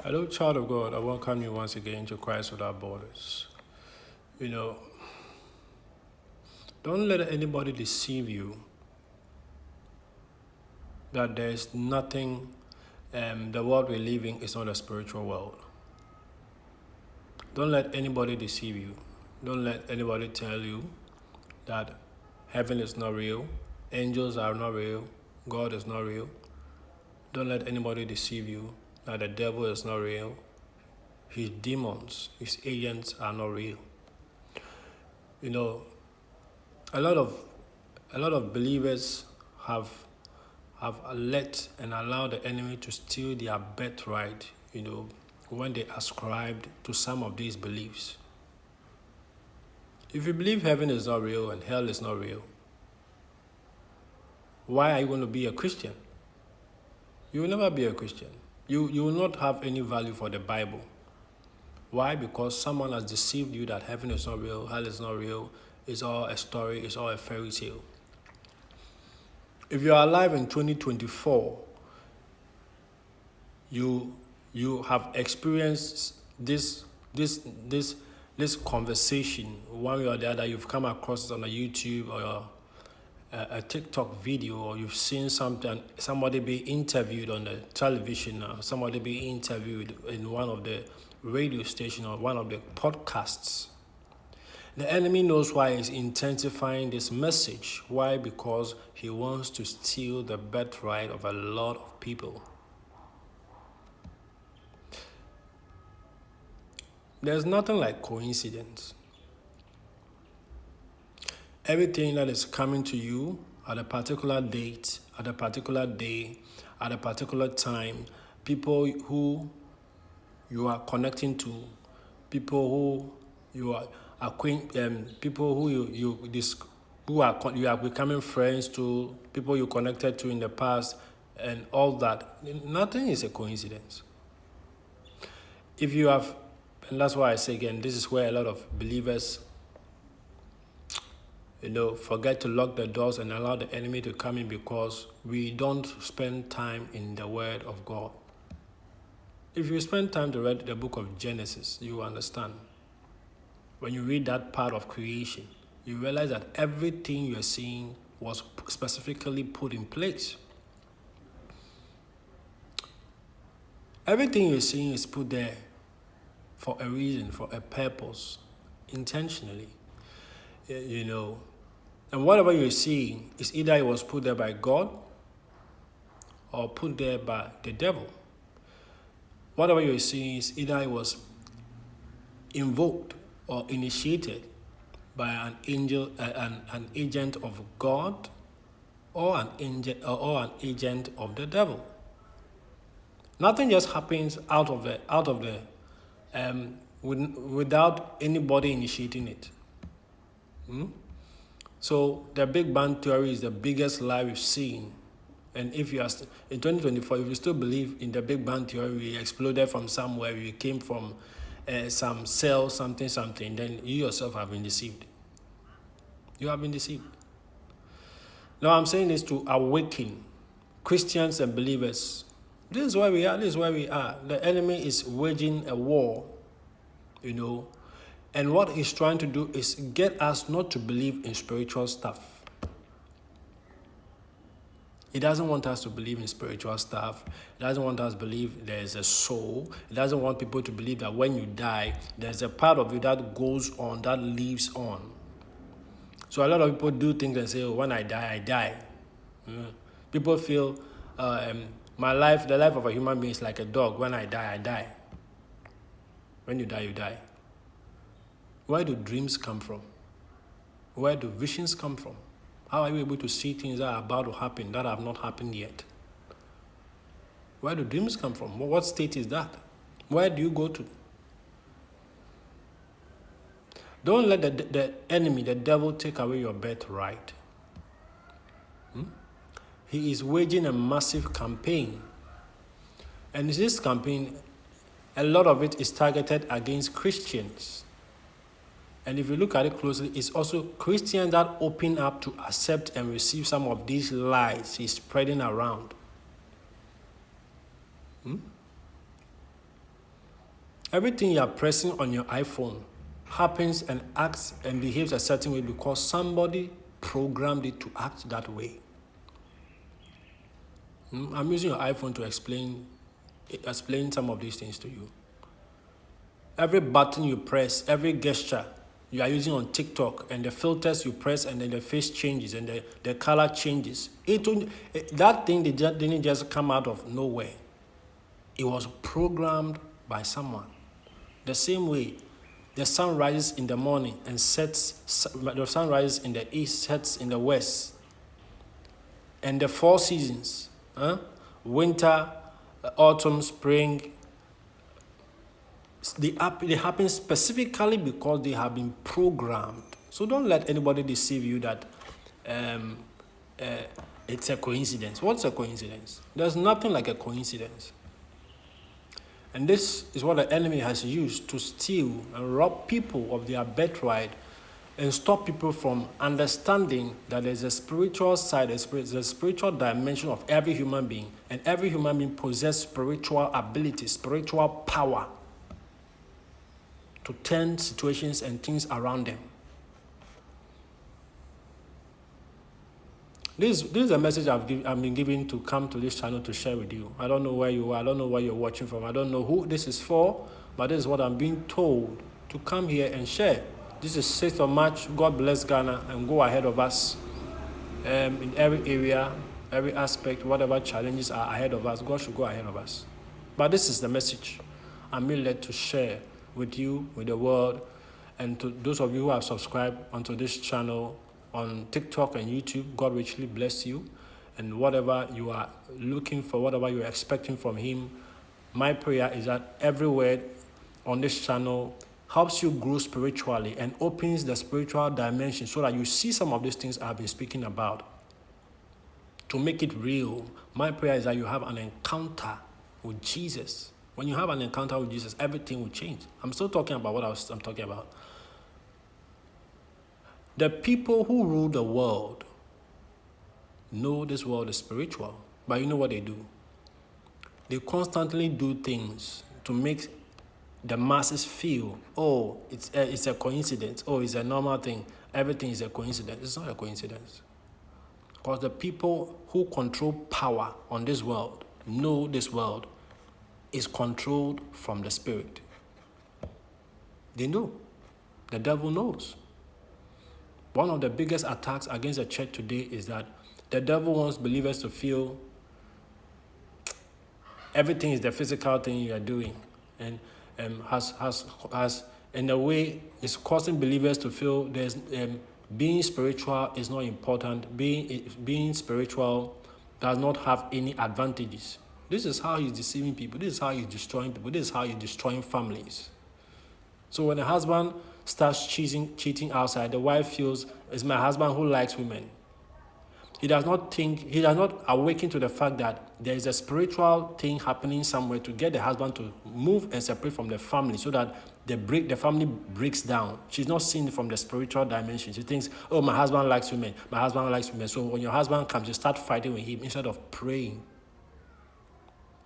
Hello, child of God. I welcome you once again to Christ Without Borders. You know, don't let anybody deceive you that there is nothing, the world we live in is not a spiritual world. Don't let anybody deceive you. Don't let anybody tell you that heaven is not real, angels are not real, God is not real. Don't let anybody deceive you that the devil is not real, his demons, his agents are not real. You know, a lot of believers have let and allowed the enemy to steal their birthright, when they ascribed to some of these beliefs. If you believe heaven is not real and hell is not real, why are you going to be a Christian? You will never be a Christian. You will not have any value for the Bible. Why? Because someone has deceived you that heaven is not real, hell is not real, it's all a story, it's all a fairy tale. If you are alive in 2024, you have experienced this conversation one way or the other. You've come across it on a YouTube or a TikTok video, or you've seen somebody be interviewed on the television, or somebody be interviewed in one of the radio stations or one of the podcasts. The enemy knows why he's intensifying this message. Why? Because he wants to steal the birthright of a lot of people. There's nothing like coincidence. Everything that is coming to you at a particular date, at a particular day, at a particular time, people who you are connecting to, people who you are people who you are becoming friends to, people you connected to in the past, and all that. Nothing is a coincidence. If you have, and that's why I say again, this is where a lot of believers, forget to lock the doors and allow the enemy to come in, because we don't spend time in the Word of God. If you spend time to read the book of Genesis, you understand. When you read that part of creation, you realize that everything you're seeing was specifically put in place. Everything you're seeing is put there for a reason, for a purpose, intentionally. And whatever you're seeing is either it was put there by God or put there by the devil. Whatever you're seeing is either it was invoked or initiated by an angel, an agent of God, or an agent of the devil. Nothing just happens out of the without anybody initiating it. So the Big Bang Theory is the biggest lie we've seen. And if you are in 2024, if you still believe in the Big Bang Theory, we exploded from somewhere, we came from some cell, something, then you yourself have been deceived. You have been deceived. Now I'm saying this to awaken Christians and believers. This is where we are. The enemy is waging a war, and what he's trying to do is get us not to believe in spiritual stuff. He doesn't want us to believe in spiritual stuff. He doesn't want us to believe there's a soul. He doesn't want people to believe that when you die, there's a part of you that goes on, that lives on. So a lot of people do things and say, when I die, I die. People feel the life of a human being is like a dog. When I die, I die. When you die, you die. Where do dreams come from? Where do visions come from? How are you able to see things that are about to happen that have not happened yet? Where do dreams come from? What state is that? Where do you go to? Don't let the enemy, the devil, take away your birthright. He is waging a massive campaign. And this campaign, a lot of it is targeted against Christians. And if you look at it closely, it's also Christians that open up to accept and receive some of these lies he's spreading around. Everything you are pressing on your iPhone happens and acts and behaves a certain way because somebody programmed it to act that way. I'm using your iPhone to explain some of these things to you. Every button you press, every gesture you are using on TikTok, and the filters you press, and then the face changes and the color changes. That thing didn't just come out of nowhere. It was programmed by someone. The same way the sun rises in the morning and sets, the sun rises in the east, sets in the west. And the 4 seasons, winter, autumn, spring, they happen specifically because they have been programmed. So don't let anybody deceive you that it's a coincidence. What's a coincidence? There's nothing like a coincidence. And this is what the enemy has used to steal and rob people of their birthright and stop people from understanding that there's a spiritual side, there's a spiritual dimension of every human being, and every human being possesses spiritual ability, spiritual power to turn situations and things around them. This is a message I've been given to come to this channel to share with you. I don't know where you are. I don't know where you're watching from. I don't know who this is for, but this is what I'm being told to come here and share. This is 6th of March. God bless Ghana and go ahead of us in every area, every aspect, whatever challenges are ahead of us. God should go ahead of us. But this is the message I'm being led to share with you, with the world, and to those of you who have subscribed onto this channel on TikTok and YouTube. God richly bless you, and whatever you are looking for, whatever you are expecting from Him, my prayer is that every word on this channel helps you grow spiritually and opens the spiritual dimension so that you see some of these things I've been speaking about. To make it real, my prayer is that you have an encounter with Jesus. When you have an encounter with Jesus, everything will change. I'm still talking about what I'm talking about. The people who rule the world know this world is spiritual, but you know what they do? They constantly do things to make the masses feel, oh, it's a coincidence, oh, it's a normal thing, everything is a coincidence. It's not a coincidence. Because the people who control power on this world know this world is controlled from the Spirit. They know. The devil knows. One of the biggest attacks against the church today is that the devil wants believers to feel everything is the physical thing you are doing, and has in a way is causing believers to feel there's being spiritual is not important. Being spiritual does not have any advantages. This is how he's deceiving people. This is how he's destroying people. This is how he's destroying families. So when a husband starts cheating outside, the wife feels, it's my husband who likes women. He does not awaken to the fact that there is a spiritual thing happening somewhere to get the husband to move and separate from the family so that the family breaks down. She's not seeing it from the spiritual dimension. She thinks, oh, my husband likes women. My husband likes women. So when your husband comes, you start fighting with him instead of praying.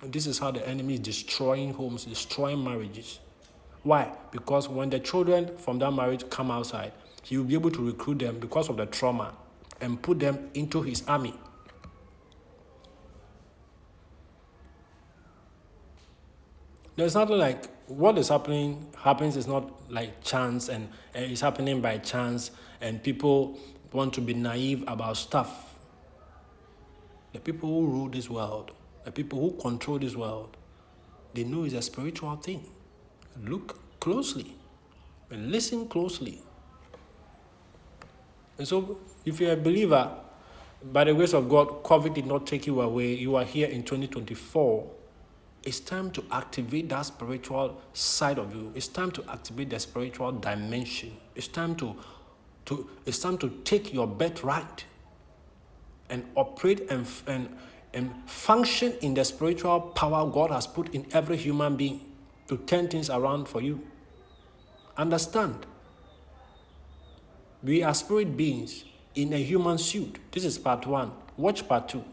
This is how the enemy is destroying homes, destroying marriages. Why? Because when the children from that marriage come outside, he will be able to recruit them because of the trauma and put them into his army. There's nothing like what is happens is not like chance, and it's happening by chance, and people want to be naive about stuff. The people who rule this world, the people who control this world, they know it's a spiritual thing. Look closely and listen closely. And so, if you're a believer, by the grace of God, COVID did not take you away. You are here in 2024. It's time to activate that spiritual side of you. It's time to activate the spiritual dimension. It's time to take your birthright and operate and function in the spiritual power God has put in every human being to turn things around for you. Understand. We are spirit beings in a human suit. This is part 1. Watch part 2.